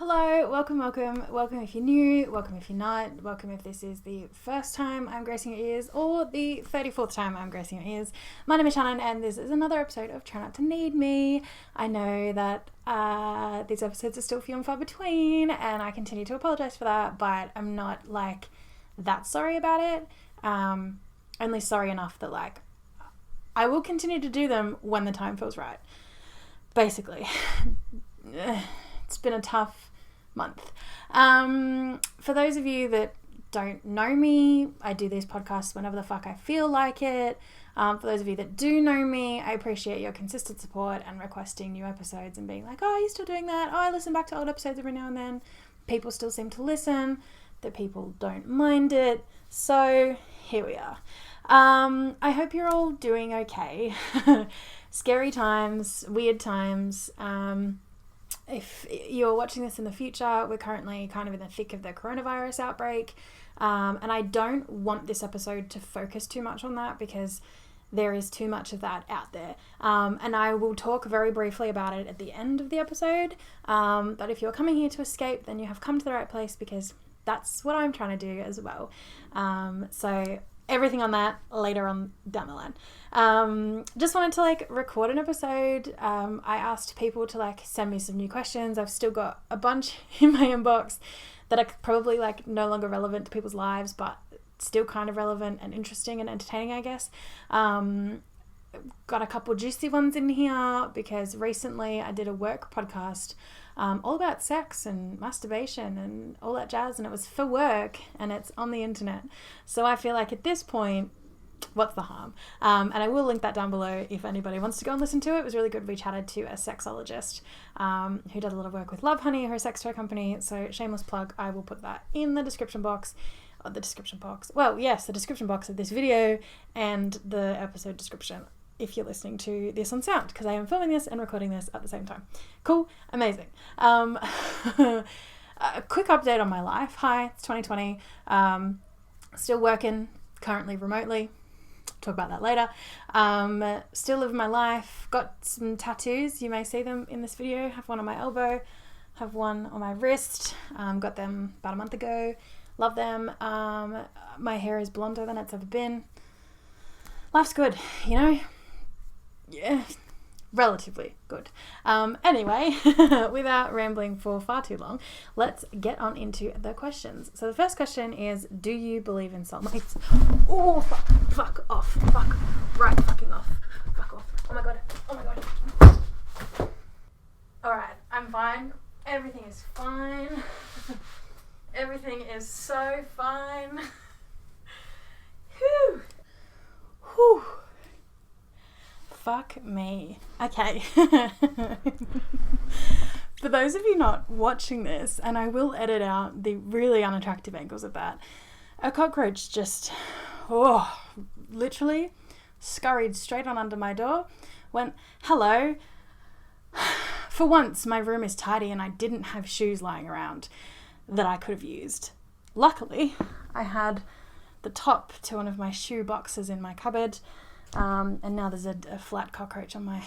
Hello, welcome if you're new, welcome if you're not, welcome if this is the first time I'm gracing your ears or the 34th time I'm gracing your ears. My name is Shannon and this is another episode of Try Not to Need Me. I know that these episodes are still few and far between and I continue to apologise for that, but I'm not that sorry about it. Only sorry enough that I will continue to do them when the time feels right. Basically. It's been a tough month. For those of you that don't know me, I do these podcasts whenever the fuck I feel like it. For those of you that do know me, I appreciate your consistent support and requesting new episodes and being like, oh, are you still doing that? Oh, I listen back to old episodes every now and then. People still seem to listen. The people don't mind it. So here we are. I hope you're all doing okay. Scary times, weird times. If you're watching this in the future, we're currently kind of in the thick of the coronavirus outbreak. And I don't want this episode to focus too much on that because there is too much of that out there. And I will talk very briefly about it at the end of the episode. But if you're coming here to escape, then you have come to the right place because that's what I'm trying to do as well. So everything on that later on down the line. Just wanted to record an episode. I asked people to send me some new questions. I've still got a bunch in my inbox that are probably no longer relevant to people's lives, but still kind of relevant and interesting and entertaining, I guess. Got a couple juicy ones in here because recently I did a work podcast all about sex and masturbation and all that jazz, and it was for work and it's on the internet. So I feel like at this point, what's the harm? And I will link that down below if anybody wants to go and listen to it. It was really good. We chatted to a sexologist who does a lot of work with Love Honey, her sex toy company. So shameless plug, I will put that in the description box. The description box of this video and the episode description if you're listening to this on sound, because I am filming this and recording this at the same time. Cool, amazing. A quick update on my life. Hi, it's 2020. Still working, currently remotely. Talk about that later. Still living my life. Got some tattoos. You may see them in this video. Have one on my elbow. Have one on my wrist. Got them about a month ago. Love them. My hair is blonder than it's ever been. Life's good, you know? Yeah, relatively good. Anyway, without rambling for far too long, let's get on into the questions. So the first question is, do you believe in soulmates? Oh, fuck off. Fuck right fucking off. Fuck off. Oh my god. Alright, I'm fine. Everything is fine. Everything is so fine. Whew. Whew. Fuck me. Okay. For those of you not watching this, and I will edit out the really unattractive angles of that, a cockroach just, literally scurried straight on under my door, went, hello. For once, my room is tidy and I didn't have shoes lying around that I could have used. Luckily, I had the top to one of my shoe boxes in my cupboard, and now there's a flat cockroach on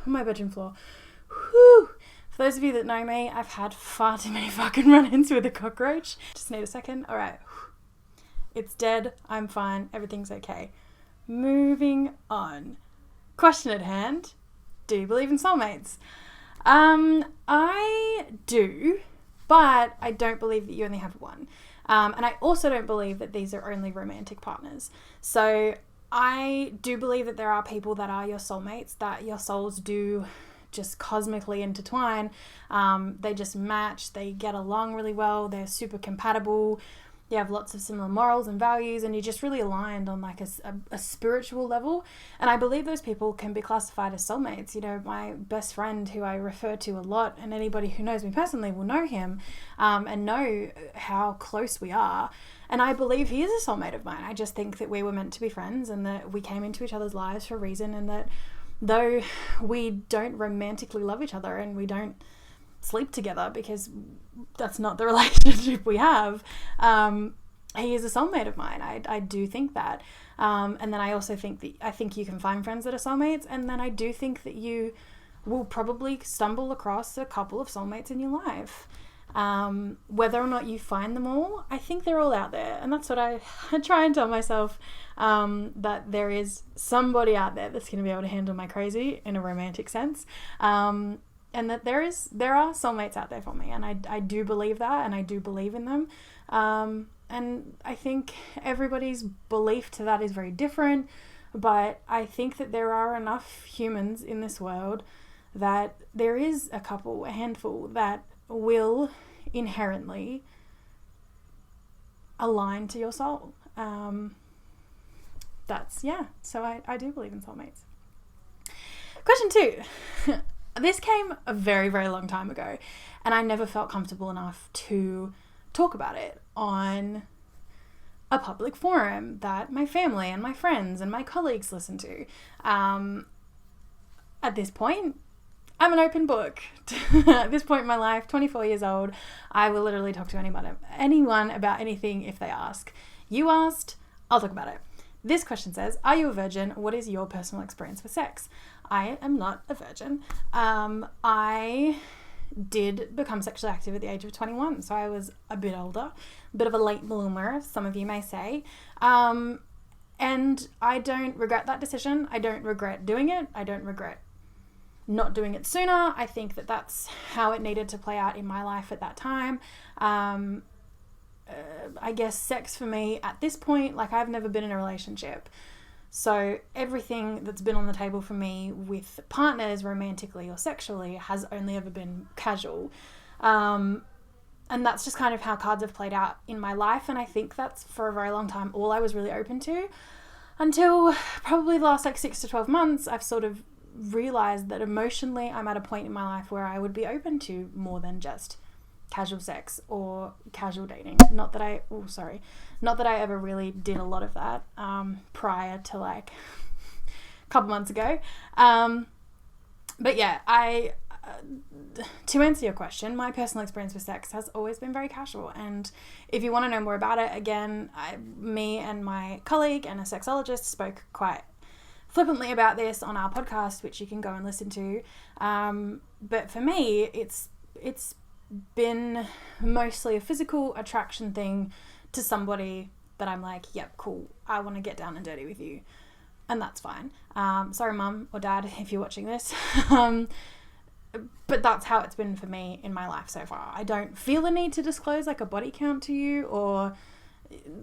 my bedroom floor. Whew. For those of you that know me, I've had far too many fucking run-ins with a cockroach. Just need a second. All right. It's dead. I'm fine. Everything's okay. Moving on. Question at hand. Do you believe in soulmates? I do, but I don't believe that you only have one. And I also don't believe that these are only romantic partners. So I do believe that there are people that are your soulmates, that your souls do just cosmically intertwine. They just match, they get along really well, they're super compatible, you have lots of similar morals and values, and you're just really aligned on a spiritual level. And I believe those people can be classified as soulmates. You know, my best friend, who I refer to a lot, and anybody who knows me personally will know him and know how close we are. And I believe he is a soulmate of mine. I just think that we were meant to be friends and that we came into each other's lives for a reason, and that though we don't romantically love each other and we don't sleep together because that's not the relationship we have, he is a soulmate of mine. I do think that. And then I also think you can find friends that are soulmates, and then I do think that you will probably stumble across a couple of soulmates in your life. Whether or not you find them all, I think they're all out there. And that's what I try and tell myself, that there is somebody out there that's going to be able to handle my crazy in a romantic sense. And that there are soulmates out there for me. And I do believe that, and I do believe in them. And I think everybody's belief to that is very different. But I think that there are enough humans in this world that there is a handful that will inherently align to your soul. So I do believe in soulmates. Question 2. This came a very, very long time ago, and I never felt comfortable enough to talk about it on a public forum that my family and my friends and my colleagues listen to. At this point, I'm an open book. At this point in my life, 24 years old, I will literally talk to anyone about anything if they ask. You asked, I'll talk about it. This question says, are you a virgin? What is your personal experience with sex? I am not a virgin. I did become sexually active at the age of 21, so I was a bit older, a bit of a late bloomer, some of you may say. And I don't regret that decision. I don't regret doing it. I don't regret not doing it sooner. I think that that's how it needed to play out in my life at that time. I guess sex for me at this point, like, I've never been in a relationship. So everything that's been on the table for me with partners, romantically or sexually, has only ever been casual. And that's just kind of how cards have played out in my life. And I think that's, for a very long time, all I was really open to, until probably the last 6 to 12 months, I've sort of realized that emotionally I'm at a point in my life where I would be open to more than just casual sex or casual dating. Not that I ever really did a lot of that prior to like a couple months ago. But yeah, to answer your question, my personal experience with sex has always been very casual. And if you want to know more about it, again, me and my colleague and a sexologist spoke quite flippantly about this on our podcast, which you can go and listen to. But for me, it's been mostly a physical attraction thing to somebody that I'm like, yep, cool, I want to get down and dirty with you. And that's fine. Sorry, mum or dad, if you're watching this. But that's how it's been for me in my life so far. I don't feel the need to disclose like a body count to you or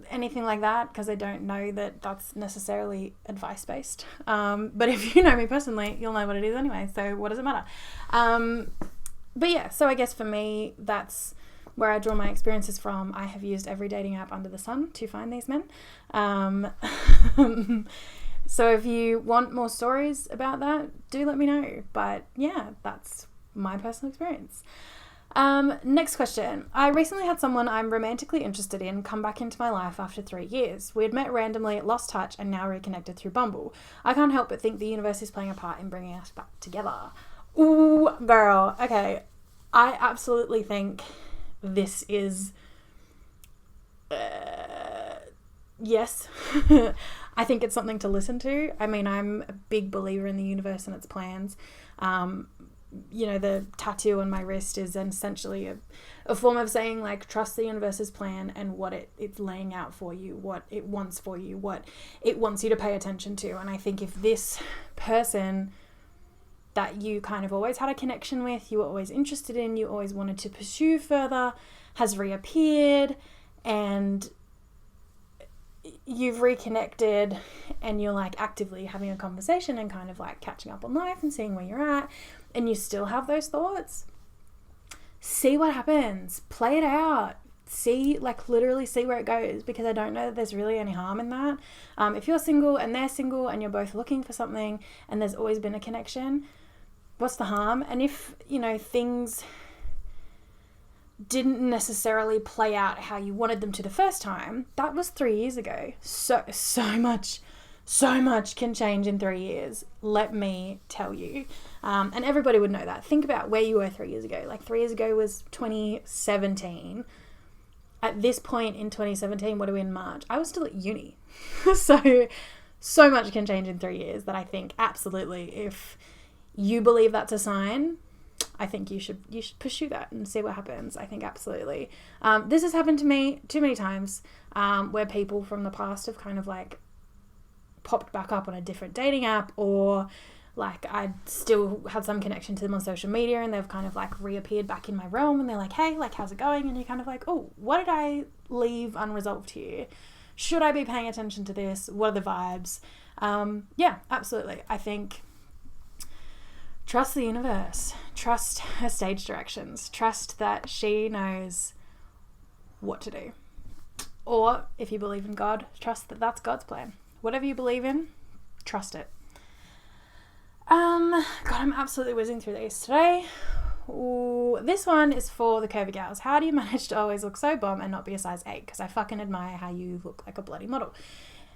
anything like that, because I don't know that that's necessarily advice-based. But if you know me personally, you'll know what it is anyway, so what does it matter? But yeah, so I guess for me, that's where I draw my experiences from. I have used every dating app under the sun to find these men. So if you want more stories about that, do let me know. But yeah, that's my personal experience. Next question. I recently had someone I'm romantically interested in come back into my life after 3 years. We had met randomly, lost touch, and now reconnected through Bumble. I can't help but think the universe is playing a part in bringing us back together. Ooh, girl. Okay. I absolutely think this is... yes. I think it's something to listen to. I mean, I'm a big believer in the universe and its plans. The tattoo on my wrist is essentially a form of saying, like, trust the universe's plan and what it's laying out for you, what it wants for you, what it wants you to pay attention to. And I think if this person that you kind of always had a connection with, you were always interested in, you always wanted to pursue further, has reappeared, and you've reconnected and you're like actively having a conversation and kind of like catching up on life and seeing where you're at, and you still have those thoughts, see what happens, play it out, literally see where it goes, because I don't know that there's really any harm in that. If you're single and they're single and you're both looking for something and there's always been a connection, what's the harm? And if, things didn't necessarily play out how you wanted them to the first time, that was 3 years ago. So much can change in 3 years, let me tell you. And everybody would know that. Think about where you were 3 years ago. Like 3 years ago was 2017. At this point in 2017, what are we in March? I was still at uni. So much can change in 3 years that I think absolutely, if you believe that's a sign, I think you should pursue that and see what happens. I think absolutely. This has happened to me too many times, where people from the past have kind of like popped back up on a different dating app, or like I still had some connection to them on social media and they've kind of like reappeared back in my realm and they're like, hey, like, how's it going? And you're kind of like, oh, what did I leave unresolved here? Should I be paying attention to this? What are the vibes? Yeah, absolutely. I think trust the universe, trust her stage directions, trust that she knows what to do. Or if you believe in God, trust that that's God's plan. Whatever you believe in, trust it. God, I'm absolutely whizzing through these today. Ooh, this one is for the curvy gals. How do you manage to always look so bomb and not be a size 8? Because I fucking admire how you look like a bloody model.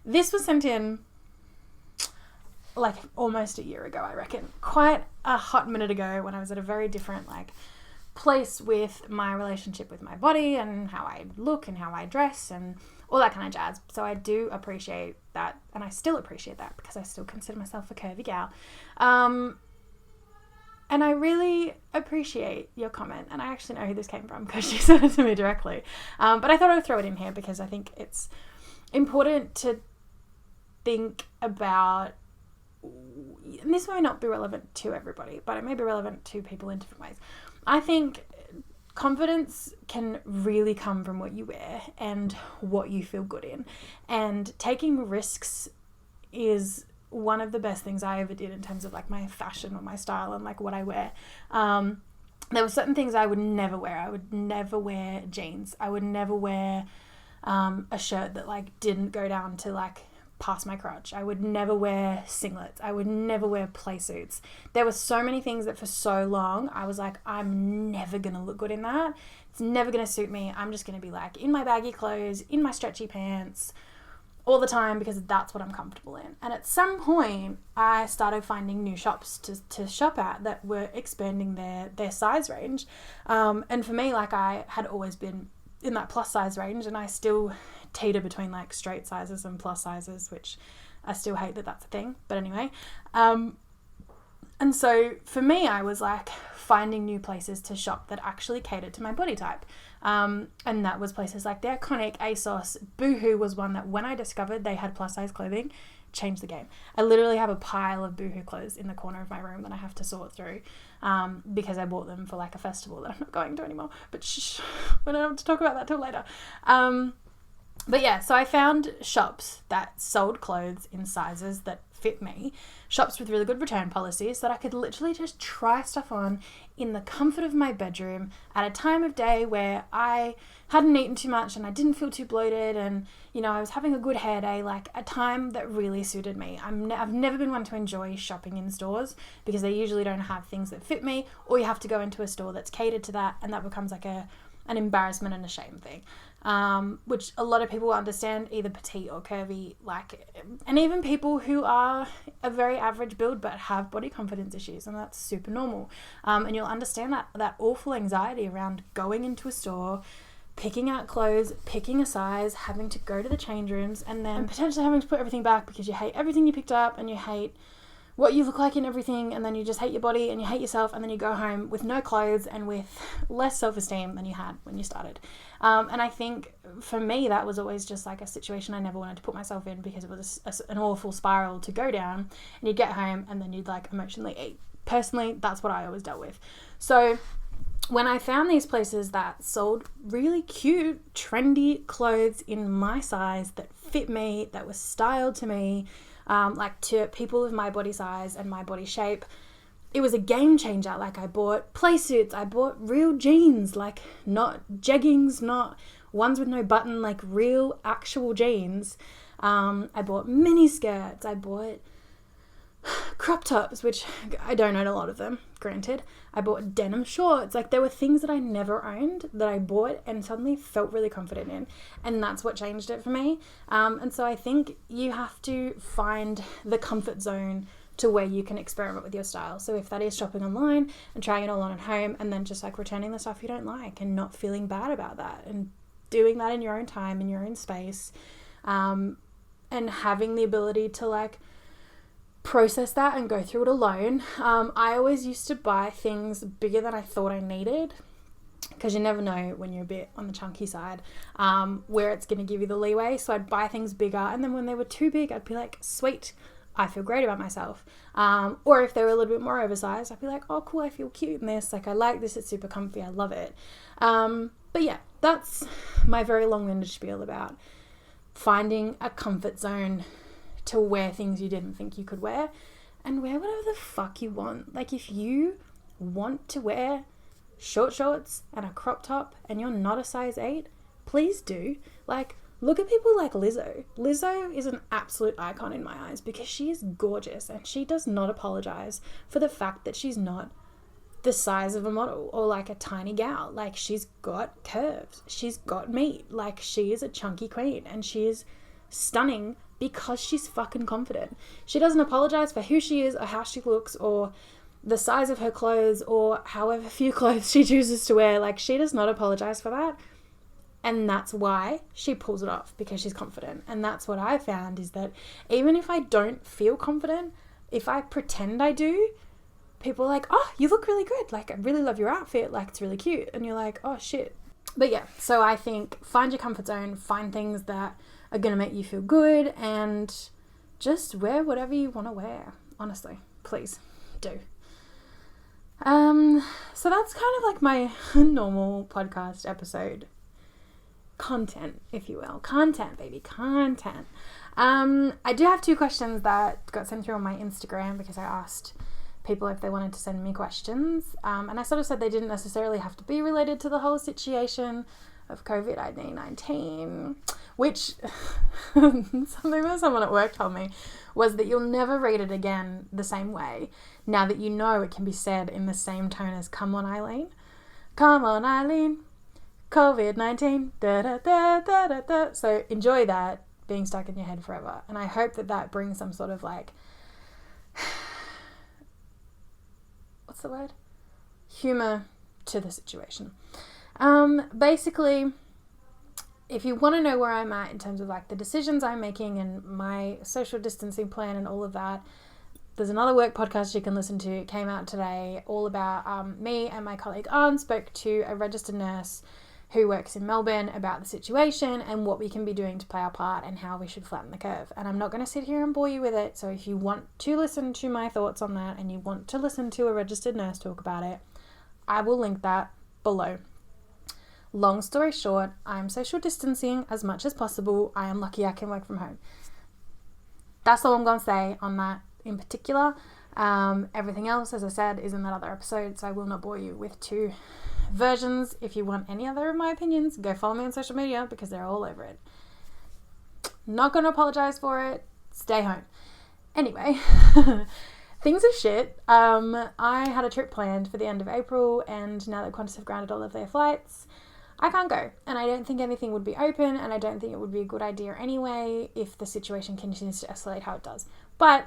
This was sent in like almost a year ago, I reckon. Quite a hot minute ago, when I was at a very different like place with my relationship with my body and how I look and how I dress and all that kind of jazz. So I do appreciate that, and I still appreciate that because I still consider myself a curvy gal. And I really appreciate your comment, and I actually know who this came from because she sent it to me directly. But I thought I would throw it in here because I think it's important to think about, and this may not be relevant to everybody, but it may be relevant to people in different ways. I think confidence can really come from what you wear and what you feel good in. And taking risks is one of the best things I ever did in terms of like my fashion or my style and like what I wear. There were certain things I would never wear. I would never wear jeans. I would never wear a shirt that like didn't go down to like past my crotch. I would never wear singlets. I would never wear play suits. There were so many things that for so long I was like, I'm never gonna look good in that. It's never gonna suit me. I'm just gonna be like in my baggy clothes, in my stretchy pants all the time because that's what I'm comfortable in. And at some point I started finding new shops to shop at that were expanding their size range. And for me, like I had always been in that plus size range, and I still teeter between like straight sizes and plus sizes, which I still hate that that's a thing, but anyway. And so for me, I was like finding new places to shop that actually catered to my body type. And that was places like the iconic ASOS. Boohoo was one that when I discovered they had plus size clothing, changed the game. I literally have a pile of Boohoo clothes in the corner of my room that I have to sort through, because I bought them for like a festival that I'm not going to anymore, but we don't have to talk about that till later. But yeah, so I found shops that sold clothes in sizes that fit me, shops with really good return policies so that I could literally just try stuff on in the comfort of my bedroom at a time of day where I hadn't eaten too much and I didn't feel too bloated and, you know, I was having a good hair day, like a time that really suited me. I've never been one to enjoy shopping in stores because they usually don't have things that fit me, or you have to go into a store that's catered to that, and that becomes like an embarrassment and a shame thing. Which a lot of people understand, either petite or curvy, like, and even people who are a very average build but have body confidence issues, and that's super normal. And you'll understand that awful anxiety around going into a store, picking out clothes, picking a size, having to go to the change rooms, and then potentially having to put everything back because you hate everything you picked up and you hate what you look like in everything, and then you just hate your body and you hate yourself, and then you go home with no clothes and with less self-esteem than you had when you started. And I think for me that was always just like a situation I never wanted to put myself in because it was an awful spiral to go down, and you'd get home and then you'd like emotionally eat. Personally, that's what I always dealt with. So when I found these places that sold really cute, trendy clothes in my size that fit me, that were styled to me, like to people of my body size and my body shape, it was a game changer. Like I bought play suits, I bought real jeans, like not jeggings, not ones with no button, like real actual jeans. I bought mini skirts, I bought crop tops, which I don't own a lot of them, granted. I bought denim shorts. Like there were things that I never owned that I bought and suddenly felt really confident in, and that's what changed it for me. And so I think you have to find the comfort zone to where you can experiment with your style. So if that is shopping online and trying it all on at home, and then just like returning the stuff you don't like and not feeling bad about that, and doing that in your own time, in your own space, and having the ability to like process that and go through it alone. I always used to buy things bigger than I thought I needed, because you never know when you're a bit on the chunky side where it's going to give you the leeway. So I'd buy things bigger, and then when they were too big, I'd be like, sweet, I feel great about myself. Or if they were a little bit more oversized, I'd be like, oh, cool, I feel cute in this. Like, I like this. It's super comfy. I love it. But yeah, that's my very long-winded spiel about finding a comfort zone to wear things you didn't think you could wear, and wear whatever the fuck you want. Like, if you want to wear short shorts and a crop top and you're not a size 8, please do. Like, look at people like Lizzo. Lizzo is an absolute icon in my eyes because she is gorgeous, and she does not apologize for the fact that she's not the size of a model or like a tiny gal. Like, she's got curves, she's got meat, like, she is a chunky queen, and she is stunning because she's fucking confident. She doesn't apologize for who she is or how she looks or the size of her clothes or however few clothes she chooses to wear. Like, she does not apologize for that. And that's why she pulls it off, because she's confident. And that's what I found, is that even if I don't feel confident, if I pretend I do, people are like, oh, you look really good. Like, I really love your outfit. Like, it's really cute. And you're like, oh shit. But yeah, so I think find your comfort zone, find things that are going to make you feel good, and just wear whatever you want to wear. Honestly, please do. So that's kind of like my normal podcast episode content, if you will. Content, baby, content. I do have 2 questions that got sent through on my Instagram, because I asked people if they wanted to send me questions. And I sort of said they didn't necessarily have to be related to the whole situation of COVID-19, which something that someone at work told me was that you'll never read it again the same way now that you know it can be said in the same tone as "Come on, Eileen. Come on, Eileen. COVID-19. Da, da, da, da, da, da." So enjoy that being stuck in your head forever. And I hope that that brings some sort of like, what's the word? Humor to the situation. Basically, if you want to know where I'm at in terms of like the decisions I'm making and my social distancing plan and all of that, there's another work podcast you can listen to. It came out today, all about me and my colleague Anne spoke to a registered nurse who works in Melbourne about the situation and what we can be doing to play our part and how we should flatten the curve. And I'm not going to sit here and bore you with it. So if you want to listen to my thoughts on that and you want to listen to a registered nurse talk about it, I will link that below. Long story short, I'm social distancing as much as possible. I am lucky I can work from home. That's all I'm going to say on that in particular. Everything else, as I said, is in that other episode, so I will not bore you with 2 versions. If you want any other of my opinions, go follow me on social media because they're all over it. Not going to apologize for it. Stay home. Anyway, things are shit. I had a trip planned for the end of April, and now that Qantas have grounded all of their flights, I can't go, and I don't think anything would be open, and I don't think it would be a good idea anyway if the situation continues to escalate how it does. But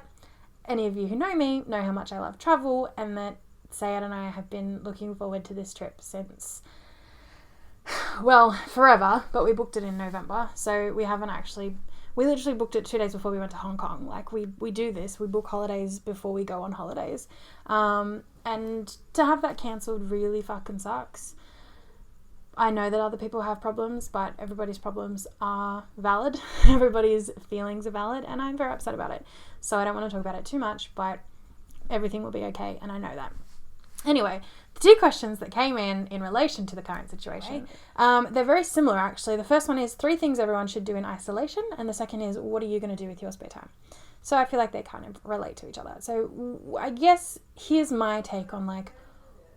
any of you who know me know how much I love travel, and that Sayed and I have been looking forward to this trip since, well, forever, but we booked it in November, so we literally booked it 2 days before we went to Hong Kong. Like, we do this, we book holidays before we go on holidays, and to have that cancelled really fucking sucks. I know that other people have problems, but everybody's problems are valid. Everybody's feelings are valid, and I'm very upset about it. So I don't want to talk about it too much, but everything will be okay, and I know that. Anyway, the 2 questions that came in relation to the current situation, they're very similar, actually. The first one is 3 things everyone should do in isolation, and the second is, what are you going to do with your spare time? So I feel like they kind of relate to each other. So I guess here's my take on like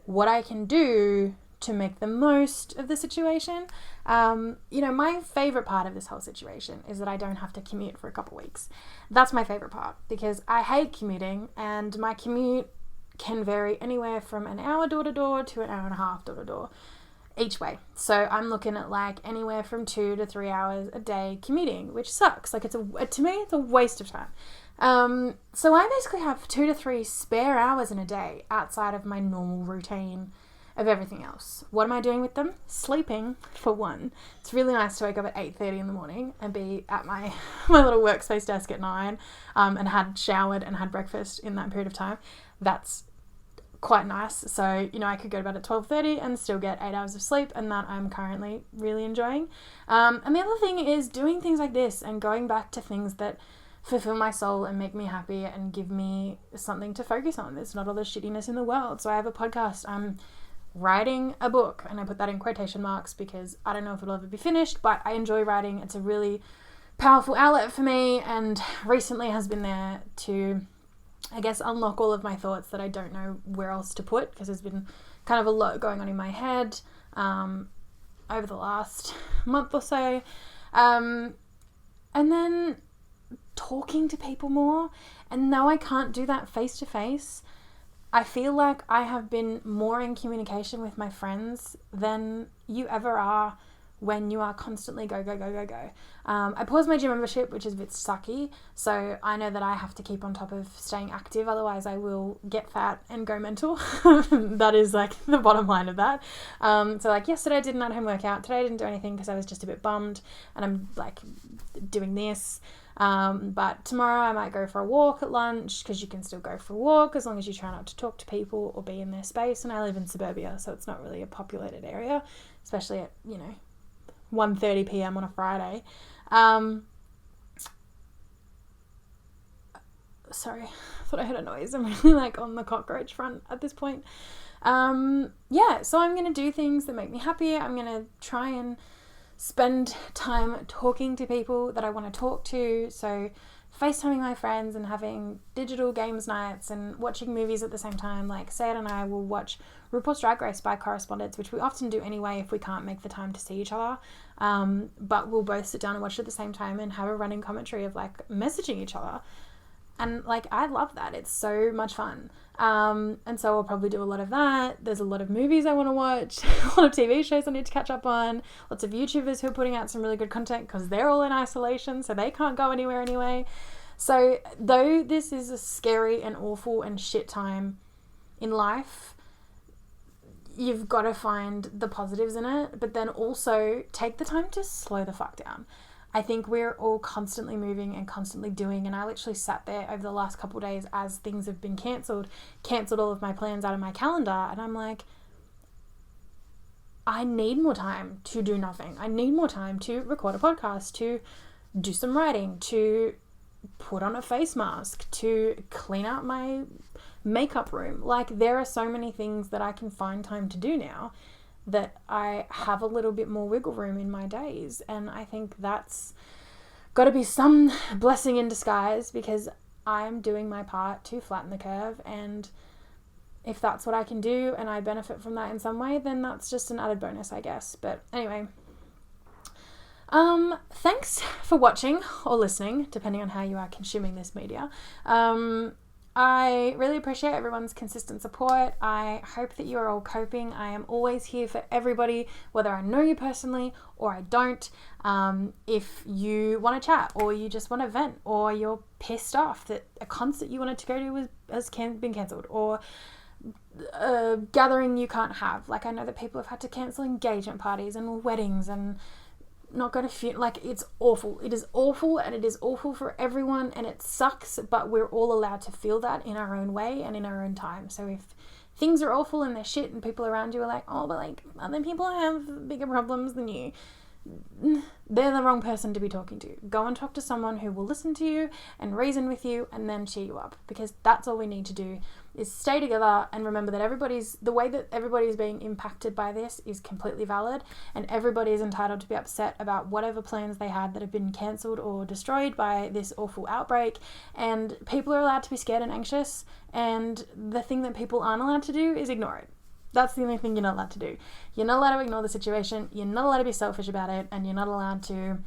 what I can do to make the most of the situation. My favorite part of this whole situation is that I don't have to commute for a couple weeks. That's my favorite part, because I hate commuting, and my commute can vary anywhere from an hour door to door to an hour and a half door to door each way. So I'm looking at like anywhere from 2 to 3 hours a day commuting, which sucks. Like, to me, it's a waste of time. So I basically have 2 to 3 spare hours in a day outside of my normal routine of everything else. What am I doing with them? Sleeping, for one. It's really nice to wake up at 8:30 in the morning and be at my little workspace desk at 9, and had showered and had breakfast in that period of time. That's quite nice. So, I could go to bed at 12:30 and still get 8 hours of sleep, and that I'm currently really enjoying. And the other thing is doing things like this and going back to things that fulfill my soul and make me happy and give me something to focus on. There's not all the shittiness in the world. So I have a podcast. I'm writing a book, and I put that in quotation marks because I don't know if it'll ever be finished, but I enjoy writing. It's a really powerful outlet for me, and recently has been there to, I guess, unlock all of my thoughts that I don't know where else to put, because there's been kind of a lot going on in my head over the last month or so. And then talking to people more. And though I can't do that face to face, I feel like I have been more in communication with my friends than you ever are when you are constantly go. I paused my gym membership, which is a bit sucky, so I know that I have to keep on top of staying active, otherwise I will get fat and go mental. That is like the bottom line of that. So like yesterday I did an at-home workout, today I didn't do anything because I was just a bit bummed, and I'm like doing this. But tomorrow I might go for a walk at lunch, because you can still go for a walk as long as you try not to talk to people or be in their space. And I live in suburbia, so it's not really a populated area, especially at 1:30 p.m. on a Friday. Sorry, I thought I heard a noise. I'm really like on the cockroach front at this point. So I'm going to do things that make me happy. I'm going to try and spend time talking to people that I want to talk to. So FaceTiming my friends and having digital games nights and watching movies at the same time. Like Sayed and I will watch RuPaul's Drag Race by correspondence, which we often do anyway if we can't make the time to see each other. But we'll both sit down and watch it at the same time and have a running commentary of like messaging each other. And like, I love that. It's so much fun. And so I'll probably do a lot of that. There's a lot of movies I want to watch, a lot of TV shows I need to catch up on, lots of YouTubers who are putting out some really good content because they're all in isolation, so they can't go anywhere anyway. So though this is a scary and awful and shit time in life, you've got to find the positives in it, but then also take the time to slow the fuck down. I think we're all constantly moving and constantly doing, and I literally sat there over the last couple of days as things have been cancelled all of my plans out of my calendar, and I'm like, I need more time to do nothing. I need more time to record a podcast, to do some writing, to put on a face mask, to clean out my makeup room. Like, there are so many things that I can find time to do now that I have a little bit more wiggle room in my days. And I think that's got to be some blessing in disguise, because I'm doing my part to flatten the curve. And if that's what I can do and I benefit from that in some way, then that's just an added bonus, I guess. But anyway, thanks for watching or listening, depending on how you are consuming this media. I really appreciate everyone's consistent support. I hope that you are all coping. I am always here for everybody, whether I know you personally or I don't. If you want to chat, or you just want to vent, or you're pissed off that a concert you wanted to go to has been cancelled, or a gathering you can't have. Like, I know that people have had to cancel engagement parties and weddings and not go to like, it's awful. It is awful, and it is awful for everyone, and it sucks, but we're all allowed to feel that in our own way and in our own time. So if things are awful and they're shit and people around you are like, oh, but like other people have bigger problems than you, they're the wrong person to be talking to. Go and talk to someone who will listen to you and reason with you and then cheer you up, because that's all we need to do, is stay together and remember that the way that everybody's being impacted by this is completely valid, and everybody is entitled to be upset about whatever plans they had that have been cancelled or destroyed by this awful outbreak. And people are allowed to be scared and anxious, and the thing that people aren't allowed to do is ignore it. That's the only thing you're not allowed to do. You're not allowed to ignore the situation, you're not allowed to be selfish about it, and you're not allowed to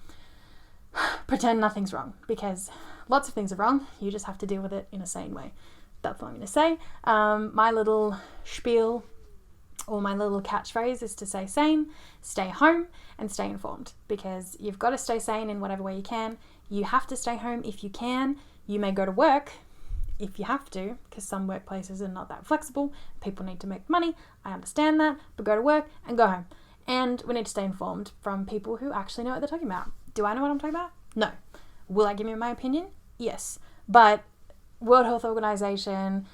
pretend nothing's wrong, because lots of things are wrong. You just have to deal with it in a sane way. That's what I'm going to say. My little spiel, or my little catchphrase, is to stay sane, stay home, and stay informed, because you've got to stay sane in whatever way you can. You have to stay home if you can. You may go to work if you have to, because some workplaces are not that flexible. People need to make money. I understand that, but go to work and go home. And we need to stay informed from people who actually know what they're talking about. Do I know what I'm talking about? No. Will I give you my opinion? Yes. But World Health Organization,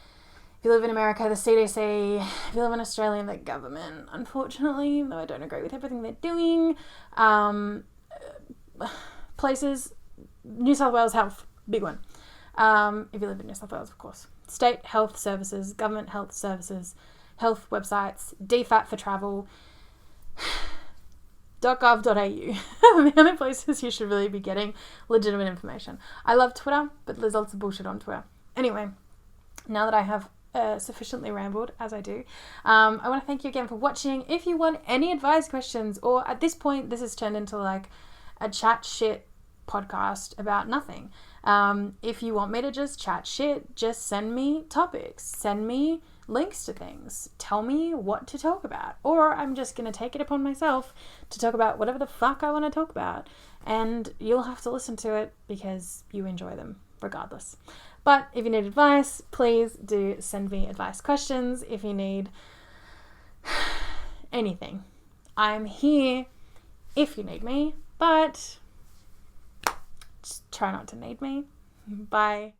if you live in America, the CDC, if you live in Australia, the government, unfortunately, though I don't agree with everything they're doing, places, New South Wales Health, big one. If you live in New South Wales, of course. State health services, government health services, health websites, DFAT for travel, .gov.au. The only places you should really be getting legitimate information. I love Twitter, but there's lots of bullshit on Twitter. Anyway, now that I have sufficiently rambled, as I do, I want to thank you again for watching. If you want any advice, questions, or at this point, this has turned into like a chat shit podcast about nothing. If you want me to just chat shit, just send me topics, send me links to things, tell me what to talk about, or I'm just going to take it upon myself to talk about whatever the fuck I want to talk about, and you'll have to listen to it because you enjoy them regardless. But if you need advice, please do send me advice questions. If you need anything, I'm here if you need me, but just try not to need me. Bye.